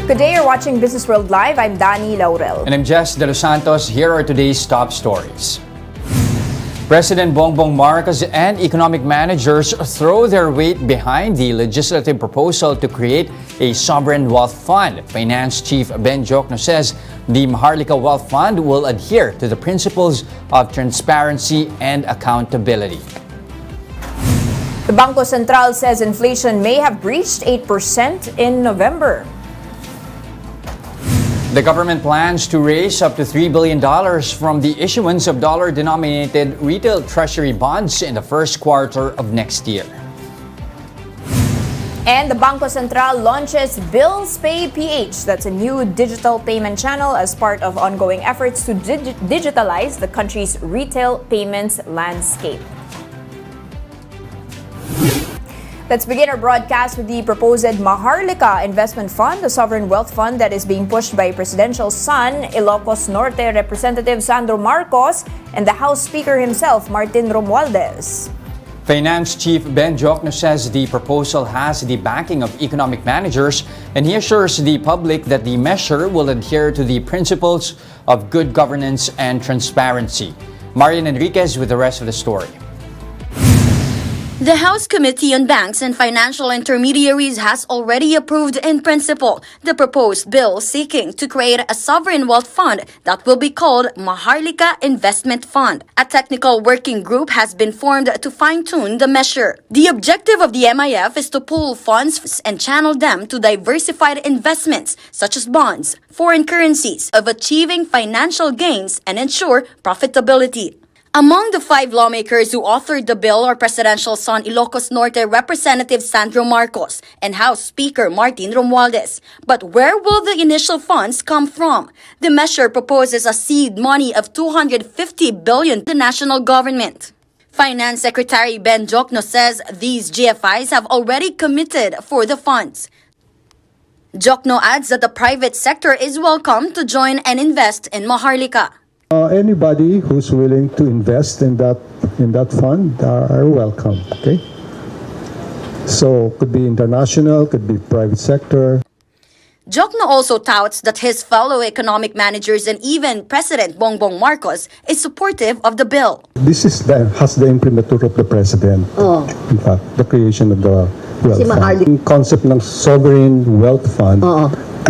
Good day, you're watching Businessworld Live. I'm Dani Laurel. And I'm Jess De Los Santos. Here are today's top stories. President Bongbong Marcos and economic managers throw their weight behind the legislative proposal to create a sovereign wealth fund. Finance Chief Ben Jokno says the Maharlika Wealth Fund will adhere to the principles of transparency and accountability. The Bangko Sentral says inflation may have breached 8% in November. The government plans to raise up to $3 billion from the issuance of dollar-denominated retail treasury bonds in the first quarter of next year. And the Bangko Sentral launches Billspayph. That's a new digital payment channel as part of ongoing efforts to digitalize the country's retail payments landscape. Let's begin our broadcast with the proposed Maharlika Investment Fund, the sovereign wealth fund that is being pushed by presidential son, Ilocos Norte Representative Sandro Marcos, and the House Speaker himself, Martin Romualdez. Finance Chief Ben Jokno says the proposal has the backing of economic managers, and he assures the public that the measure will adhere to the principles of good governance and transparency. Marian Enriquez with the rest of the story. The House Committee on Banks and Financial Intermediaries has already approved in principle the proposed bill seeking to create a sovereign wealth fund that will be called Maharlika Investment Fund. A technical working group has been formed to fine-tune the measure. The objective of the MIF is to pool funds and channel them to diversified investments such as bonds, foreign currencies, of achieving financial gains and ensure profitability. Among the 5 lawmakers who authored the bill are presidential son Ilocos Norte Representative Sandro Marcos and House Speaker Martin Romualdez. But where will the initial funds come from? The measure proposes a seed money of $250 billion to the national government. Finance Secretary Ben Jokno says these GFIs have already committed for the funds. Jokno adds that the private sector is welcome to join and invest in Maharlika. Anybody who's willing to invest in that fund are welcome. Okay, so could be international, could be private sector. Jokno also touts that his fellow economic managers and even President Bongbong Marcos is supportive of the bill. This has the imprimatur of the president. In fact, the creation of the wealth fund. Yung concept ng sovereign wealth fund.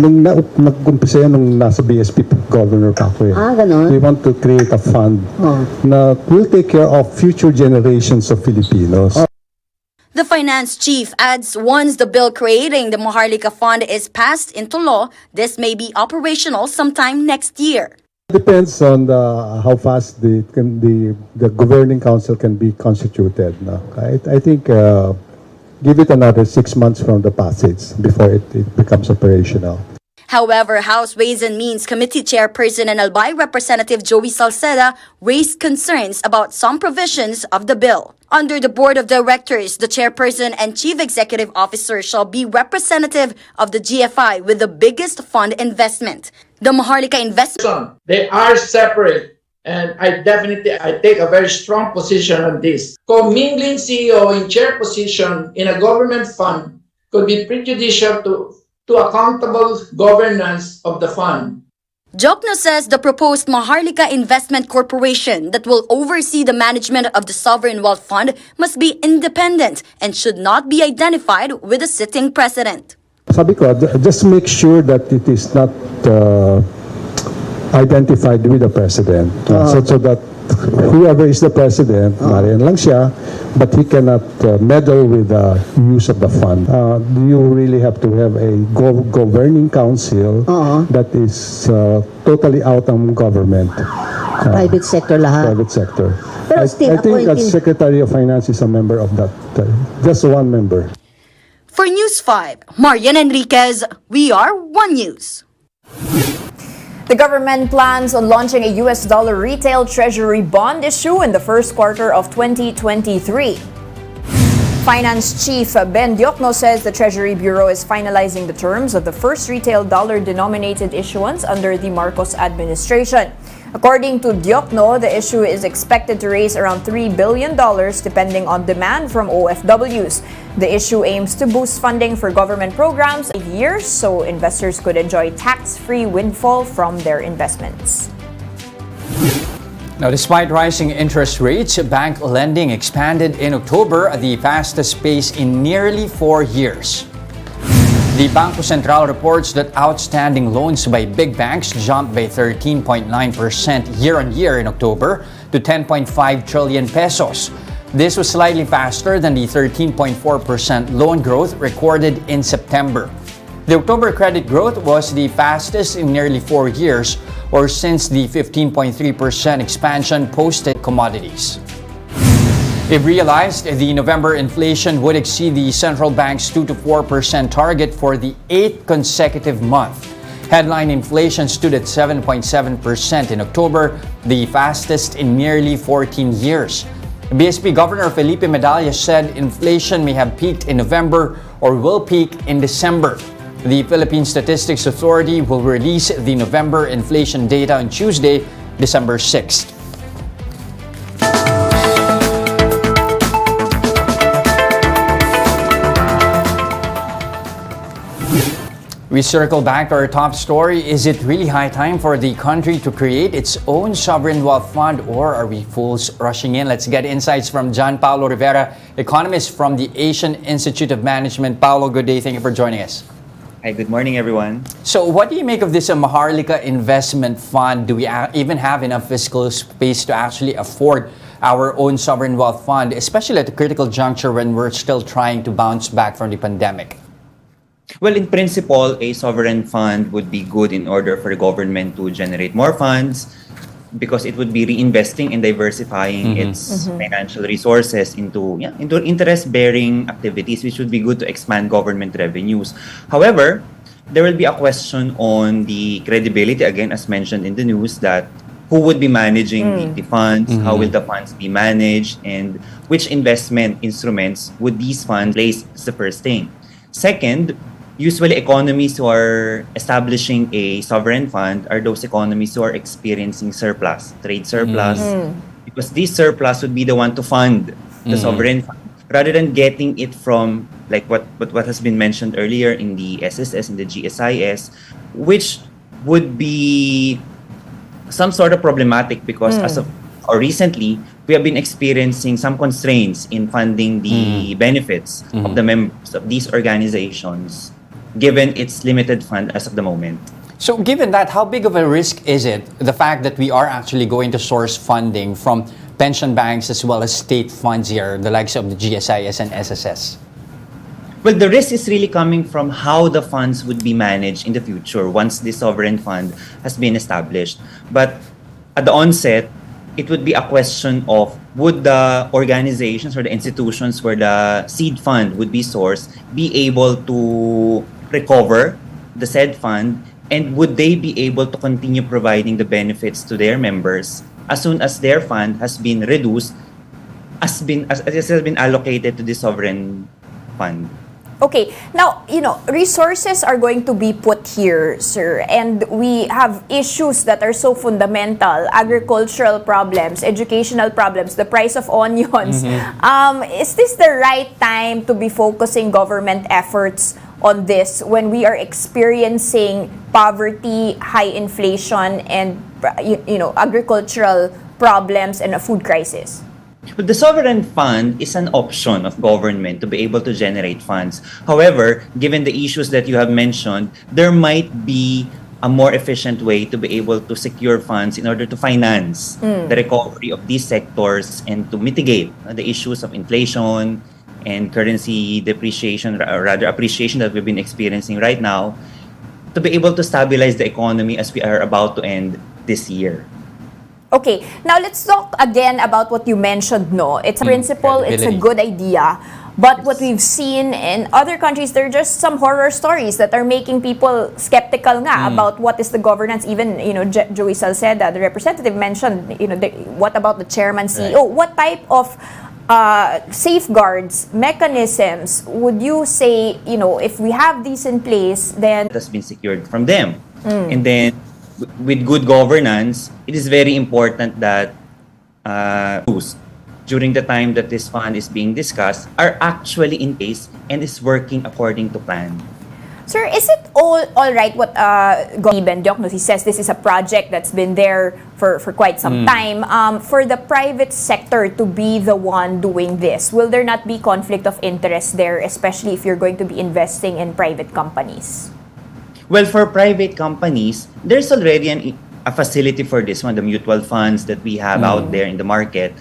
Nung nag-umpisa yan nung nasa BSP governor pa ako. Ganon. We want to create a fund na will take care of future generations of Filipinos. The finance chief adds once the bill creating the Maharlika Fund is passed into law, this may be operational sometime next year. Depends on how fast the governing council can be constituted. No? I think give it another 6 months from the passage before it becomes operational. However, House Ways and Means Committee Chairperson and Albay Representative Joey Salceda raised concerns about some provisions of the bill. Under the Board of Directors, the Chairperson and Chief Executive Officer shall be representative of the GFI with the biggest fund investment. The Maharlika Investment... They are separate. And I take a very strong position on this. Commingling CEO in chair position in a government fund could be prejudicial to accountable governance of the fund. Jokno says the proposed Maharlika Investment Corporation that will oversee the management of the Sovereign Wealth Fund must be independent and should not be identified with the sitting president. Sabi ko, just make sure that it is not identified with the president. So that whoever is the president, marian lang siya, but he cannot meddle with the use of the fund. You really have to have a governing council that is totally out of government. Private sector lahat. Private sector. Pero I think as Secretary of Finance is a member of that. Just one member. For News 5, Marian Enriquez, we are One News. The government plans on launching a US dollar retail treasury bond issue in the first quarter of 2023. Finance Chief Ben Jokno says the Treasury Bureau is finalizing the terms of the first retail dollar-denominated issuance under the Marcos administration. According to Diokno, the issue is expected to raise around $3 billion depending on demand from OFWs. The issue aims to boost funding for government programs in years so investors could enjoy tax-free windfall from their investments. Now, despite rising interest rates, bank lending expanded in October at the fastest pace in nearly 4 years. The Bangko Sentral reports that outstanding loans by big banks jumped by 13.9% year-on-year in October to 10.5 trillion pesos. This was slightly faster than the 13.4% loan growth recorded in September. The October credit growth was the fastest in nearly 4 years, or since the 15.3% expansion posted commodities. It realized the November inflation would exceed the central bank's 2 to 4% target for the 8th consecutive month. Headline inflation stood at 7.7% in October, the fastest in nearly 14 years. BSP Governor Felipe Medalla said inflation may have peaked in November or will peak in December. The Philippine Statistics Authority will release the November inflation data on Tuesday, December 6th. We circle back to our top story. Is it really high time for the country to create its own sovereign wealth fund, or are we fools rushing in? Let's get insights from John Paulo Rivera, economist from the Asian Institute of Management. Paulo, good day. Thank you for joining us. Hi, good morning, everyone. So what do you make of this Maharlika investment fund? Do we even have enough fiscal space to actually afford our own sovereign wealth fund, especially at a critical juncture when we're still trying to bounce back from the pandemic? Well, in principle, a sovereign fund would be good in order for the government to generate more funds because it would be reinvesting and diversifying its financial resources into interest-bearing activities, which would be good to expand government revenues. However, there will be a question on the credibility, again, as mentioned in the news, that who would be managing the funds, how will the funds be managed, and which investment instruments would these funds place is the first thing. Second, usually economies who are establishing a sovereign fund are those economies who are experiencing surplus, trade surplus, because this surplus would be the one to fund the sovereign fund, rather than getting it from like what has been mentioned earlier in the SSS, in the GSIS, which would be some sort of problematic because as of or recently, we have been experiencing some constraints in funding the benefits of the members of these organizations, given its limited fund as of the moment. So given that, how big of a risk is it, the fact that we are actually going to source funding from pension banks as well as state funds here, the likes of the GSIS and SSS? Well, the risk is really coming from how the funds would be managed in the future once the sovereign fund has been established. But at the onset, it would be a question of would the organizations or the institutions where the seed fund would be sourced be able to recover the said fund, and would they be able to continue providing the benefits to their members as soon as their fund has been reduced, as it has been allocated to the sovereign fund. Okay, now, resources are going to be put here, sir, and we have issues that are so fundamental, agricultural problems, educational problems, the price of onions. Is this the right time to be focusing government efforts on this when we are experiencing poverty, high inflation, and, agricultural problems and a food crisis? But the sovereign fund is an option of government to be able to generate funds. However, given the issues that you have mentioned, there might be a more efficient way to be able to secure funds in order to finance the recovery of these sectors and to mitigate the issues of inflation and currency depreciation, or rather appreciation that we've been experiencing right now, to be able to stabilize the economy as we are about to end this year. Okay, now let's talk again about what you mentioned, no? It's a principle, it's a good idea. But what we've seen in other countries, there are just some horror stories that are making people skeptical about what is the governance. Even, Joey Salceda, the representative, mentioned, what about the chairman, CEO? Right. What type of safeguards, mechanisms would you say, if we have these in place, then... It has been secured from them. And then with good governance, it is very important that during the time that this fund is being discussed are actually in place and is working according to plan. Sir, is it all right what Governor Diokno, he says this is a project that's been there for quite some time. For the private sector to be the one doing this, will there not be conflict of interest there, especially if you're going to be investing in private companies? Well, for private companies, there's already a facility for this one, the mutual funds that we have out there in the market.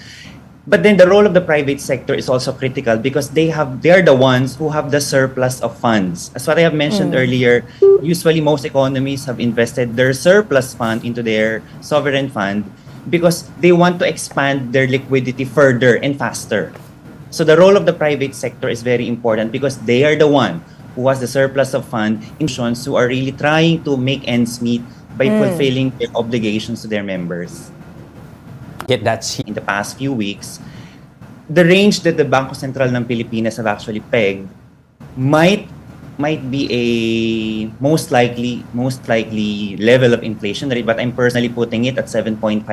But then the role of the private sector is also critical because they are the ones who have the surplus of funds. As what I have mentioned earlier, usually most economies have invested their surplus fund into their sovereign fund because they want to expand their liquidity further and faster. So the role of the private sector is very important because they are the one who has the surplus of fund, institutions who are really trying to make ends meet by fulfilling their obligations to their members. Hit that In the past few weeks, the range that the Bangko Sentral ng Pilipinas have actually pegged might be a most likely level of inflation rate, but I'm personally putting it at 7.5%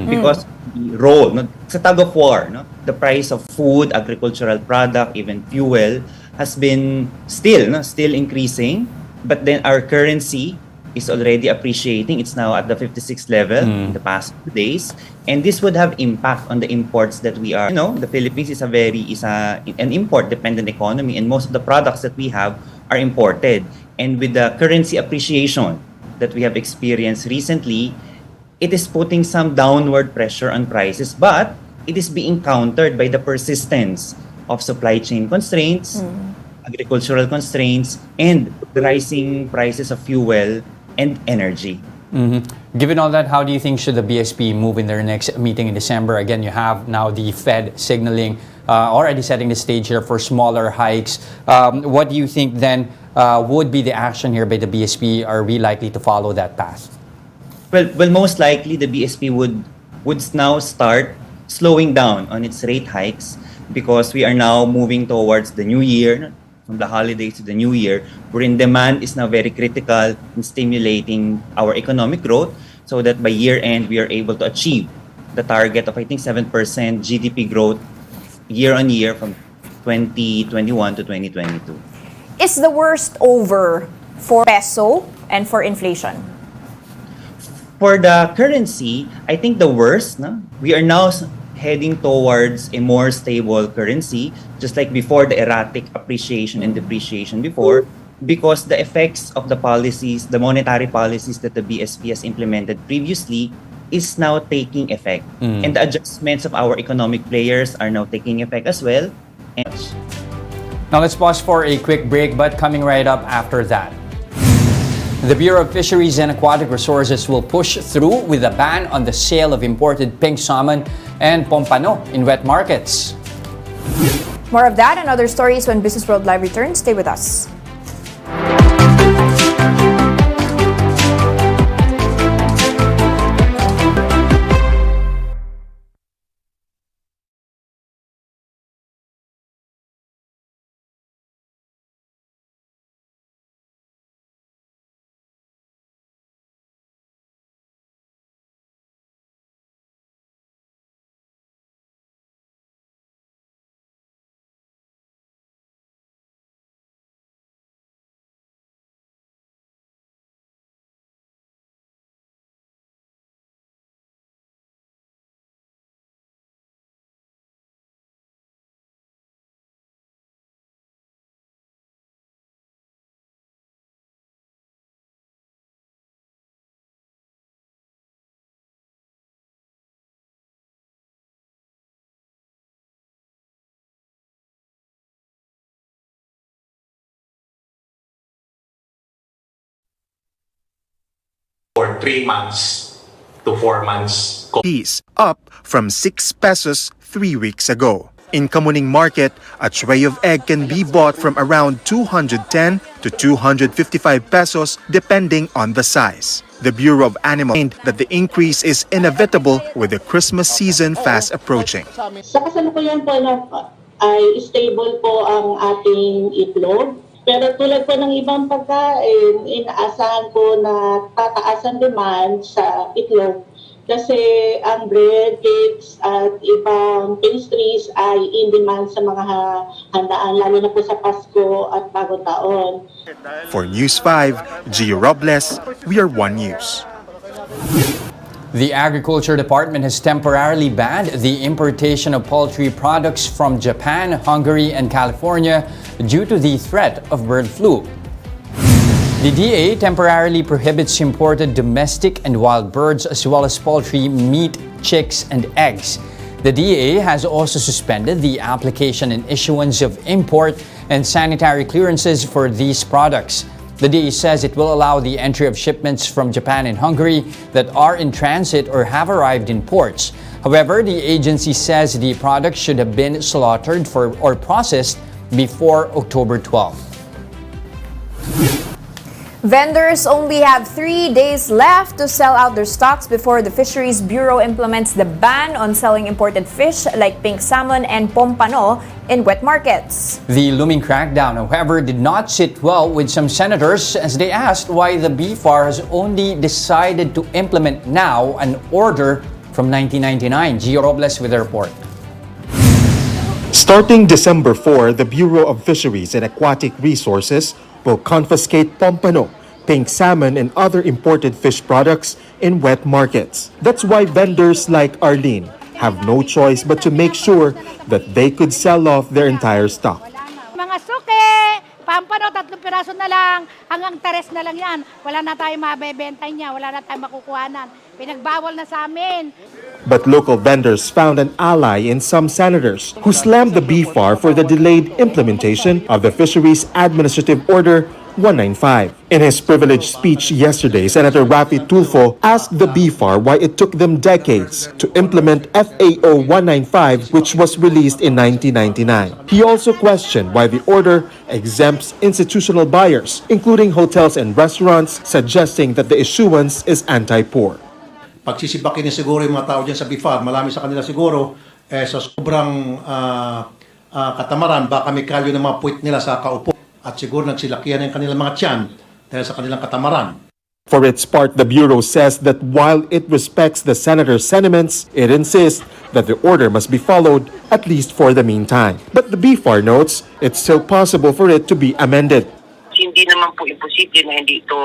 because the role, no, it's a tug of war, no? The price of food, agricultural product, even fuel has been still increasing, but then our currency is already appreciating. It's now at the 56th level in the past 2 days, and this would have impact on the imports that we are. The Philippines is an import-dependent economy, and most of the products that we have are imported. And with the currency appreciation that we have experienced recently, it is putting some downward pressure on prices, but it is being countered by the persistence of supply chain constraints, agricultural constraints, and the rising prices of fuel and energy. Given all that, how do you think should the BSP move in their next meeting in December? Again, you have now the Fed signaling, already setting the stage here for smaller hikes. What do you think then would be the action here by the BSP? Are we likely to follow that path? Well, most likely the BSP would now start slowing down on its rate hikes because we are now moving towards the new year, from the holidays to the new year, wherein demand is now very critical in stimulating our economic growth so that by year end we are able to achieve the target of, I think, 7% GDP growth year on year from 2021 to 2022. Is the worst over for peso and for inflation? For the currency, I think the worst, we are now heading towards a more stable currency, just like before the erratic appreciation and depreciation before, because the effects of the policies, the monetary policies that the BSP has implemented previously is now taking effect. And the adjustments of our economic players are now taking effect as well. Now let's pause for a quick break, but coming right up after that. The Bureau of Fisheries and Aquatic Resources will push through with a ban on the sale of imported pink salmon and pompano in wet markets. More of that and other stories when Businessworld Live returns. Stay with us. For 3 months to 4 months. Piece up from 6 pesos 3 weeks ago. In Kamuning Market, a tray of egg can be bought from around 210 to 255 pesos depending on the size. The Bureau of Animal claimed that the increase is inevitable with the Christmas season fast approaching. Sa kasalukuyan po ay stable po ang ating itlog. Pero tulad po ng ibang pagkain, inaasahan ko na tataas ang demand sa itlog kasi ang bread, cakes at ibang pastries ay in demand sa mga handaan, lalo na po sa Pasko at Bagong Taon. For News 5, Gio Robles, we are One News. The Agriculture Department has temporarily banned the importation of poultry products from Japan, Hungary, and California due to the threat of bird flu. The DA temporarily prohibits imported domestic and wild birds as well as poultry, meat, chicks, and eggs. The DA has also suspended the application and issuance of import and sanitary clearances for these products. The DA says it will allow the entry of shipments from Japan and Hungary that are in transit or have arrived in ports. However, the agency says the products should have been slaughtered or processed before October 12. Vendors only have 3 days left to sell out their stocks before the Fisheries Bureau implements the ban on selling imported fish like pink salmon and pompano in wet markets. The looming crackdown, however, did not sit well with some senators as they asked why the BFAR has only decided to implement now an order from 1999. Gio Robles with the report. Starting December 4, the Bureau of Fisheries and Aquatic Resources will confiscate pompano, pink salmon, and other imported fish products in wet markets. That's why vendors like Arlene have no choice but to make sure that they could sell off their entire stock. Mga suke, pampano, 3 piraso na lang, hanggang teres na lang yan. Wala na tayong mabebenta niya, wala na tayong makukuhanan. Pinagbawal na sa amin. But local vendors found an ally in some senators who slammed the BFAR for the delayed implementation of the Fisheries Administrative Order 195. In his privileged speech yesterday, Senator Rafi Tulfo asked the BFAR why it took them decades to implement FAO 195, which was released in 1999. He also questioned why the order exempts institutional buyers, including hotels and restaurants, suggesting that the issuance is anti-poor. Pagsisibakin niya siguro yung mga tao dyan sa BFAR, marami sa kanila siguro, sa sobrang katamaran, baka may kalyo ng mga puwit nila sa kaupo. At siguro nagsilakihan yung kanilang mga tiyan dahil sa kanilang katamaran. For its part, the Bureau says that while it respects the senator's sentiments, it insists that the order must be followed at least for the meantime. But the BFAR notes it's still possible for it to be amended. Hindi naman po imposible na hindi ito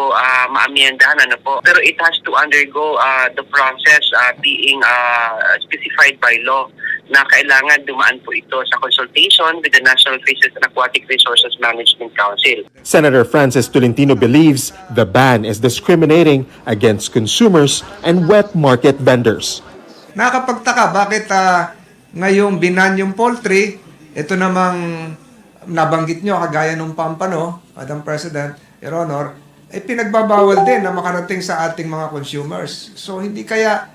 maamyendahan, ano po. Pero it has to undergo the process being specified by law na kailangan dumaan po ito sa consultation with the National Fisheries and Aquatic Resources Management Council. Senator Francis Tolentino believes the ban is discriminating against consumers and wet market vendors. Nakakapagtaka bakit ngayong binan yung poultry, ito namang nabanggit nyo kagaya ng pampano, Madam President, Your Honor, pinagbabawal din na makarating sa ating mga consumers. So hindi kaya,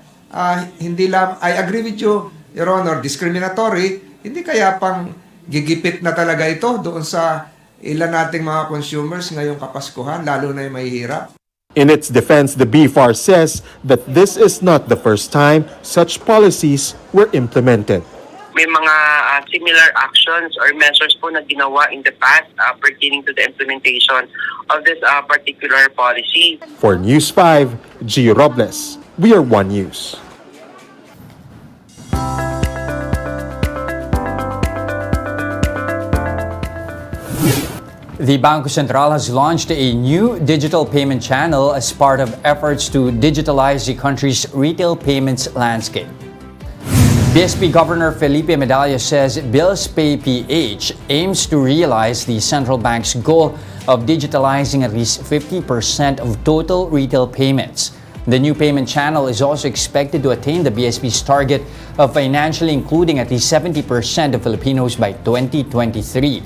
hindi lang, I agree with you, Your Honor, discriminatory, hindi kaya pang gigipit na talaga ito doon sa ilan nating mga consumers ngayong Kapaskuhan, lalo na yung mahihirap. In its defense, the BFAR says that this is not the first time such policies were implemented. May mga similar actions or measures po na ginawa in the past pertaining to the implementation of this particular policy. For News 5, Gio Robles, we are One News. The Bangko Sentral has launched a new digital payment channel as part of efforts to digitalize the country's retail payments landscape. BSP Governor Felipe Medalla says Billspayph aims to realize the central bank's goal of digitalizing at least 50% of total retail payments. The new payment channel is also expected to attain the BSP's target of financially including at least 70% of Filipinos by 2023.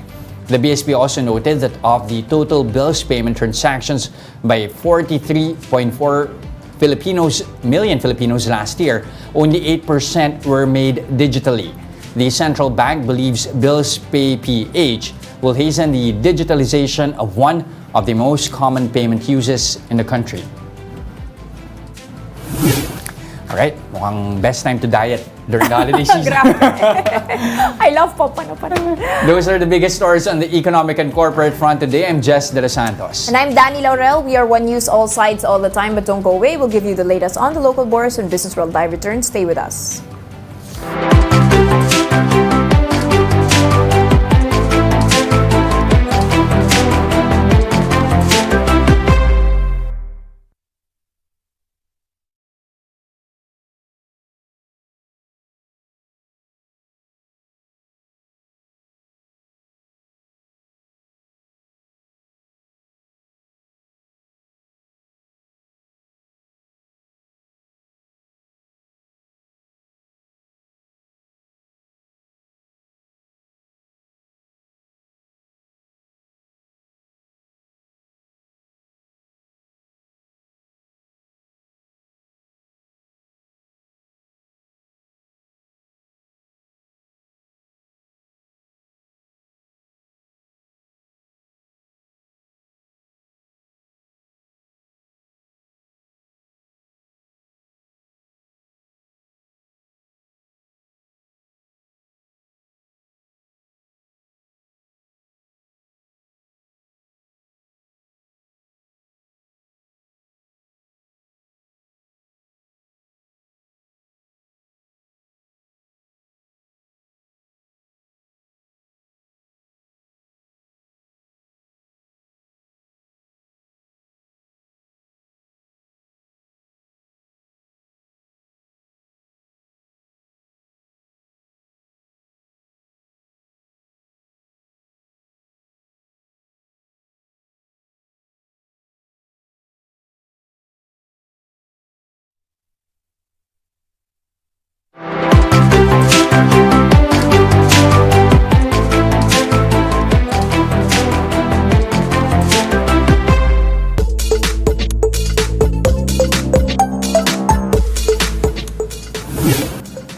The BSP also noted that of the total bills payment transactions by 43.4 million Filipinos last year, only 8% were made digitally. The central bank believes Billspayph will hasten the digitalization of one of the most common payment uses in the country. Alright, mukhang best time to diet. during the holiday season. I love Pampano. Those are the biggest stories on the economic and corporate front today. I'm Jess De Los Santos. And I'm Danny Laurel. We are One News, all sides, all the time. But don't go away. We'll give you the latest on the local bourse when Businessworld Live returns. Stay with us.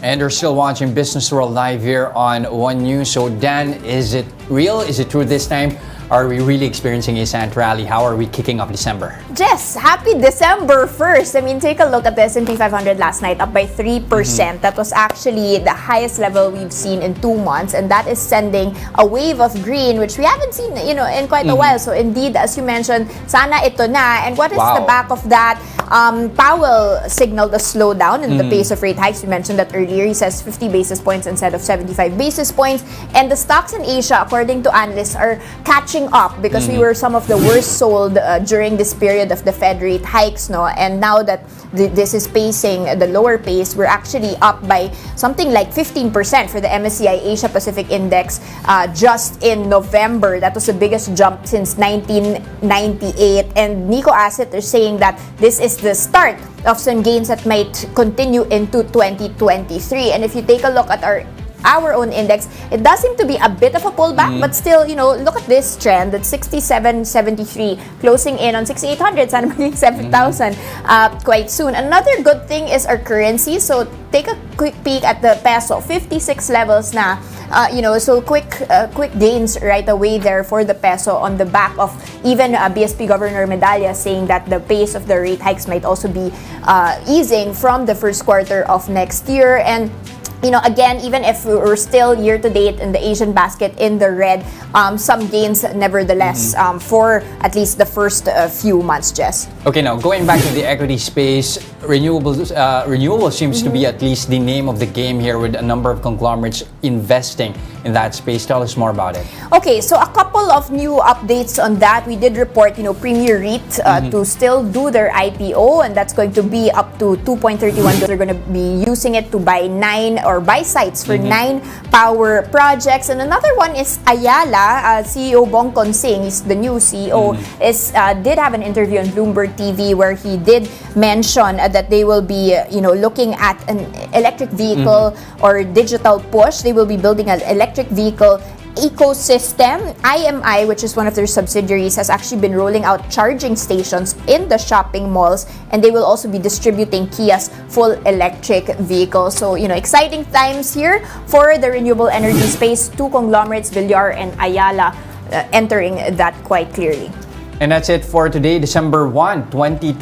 And you're still watching Business World Live here on One News. So Dan, is it real? Is it true this time? Are we really experiencing a Santa rally? How are we kicking off December? Jess, happy December 1st. I mean, take a look at the S&P 500 last night, up by 3%. That was actually the highest level we've seen in 2 months. And that is sending a wave of green, which we haven't seen, in quite a while. So indeed, as you mentioned, sana ito na. And what is the back of that? Powell signaled a slowdown in the pace of rate hikes. We mentioned that earlier. He says 50 basis points instead of 75 basis points. And the stocks in Asia, according to analysts, are catching up because we were some of the worst sold during this period of the Fed rate hikes, no? And now that this is pacing the lower pace, we're actually up by something like 15% for the MSCI Asia Pacific Index just in November. That was the biggest jump since 1998. And Nico Asset are saying that this is the start of some gains that might continue into 2023. And if you take a look at our own index, it does seem to be a bit of a pullback, but still, look at this trend at 67.73, closing in on 6,800, sana maging 7,000 quite soon. Another good thing is our currency. So take a quick peek at the peso, 56 levels na. So quick gains right away there for the peso on the back of even BSP Governor Medalla saying that the pace of the rate hikes might also be easing from the first quarter of next year. And again, even if we're still year-to-date in the Asian basket in the red, some gains nevertheless for at least the first few months, Jess. Okay, now going back to the equity space, renewable seems to be at least the name of the game here, with a number of conglomerates investing in that space. Tell us more about it. Okay, so a couple of new updates on that. We did report, Premier REIT to still do their IPO, and that's going to be up to 2.31. They're going to be using it to buy sites for 9 power projects. And another one is Ayala. CEO Bongkon Singh, is the new CEO, did have an interview on Bloomberg TV where he did mention that they will be, looking at an electric vehicle or digital push. They will be building an electric vehicle ecosystem. IMI, which is one of their subsidiaries, has actually been rolling out charging stations in the shopping malls, and they will also be distributing Kia's full electric vehicles. So, exciting times here for the renewable energy space. 2 conglomerates, Villar and Ayala, entering that quite clearly. And that's it for today, December 1, 2020.